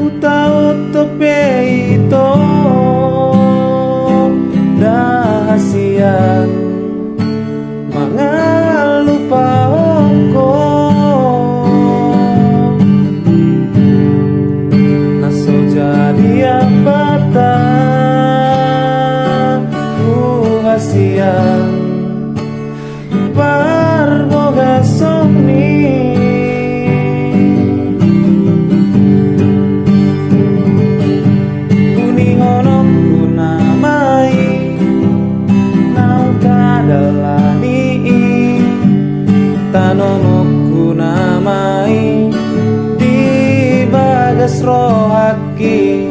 Uta-utope ito rahasia mga lupa ko naso jadi apa rahasia parboga soni kuningono kunamai nau kadalani tanomo kunamai di bagas rohaki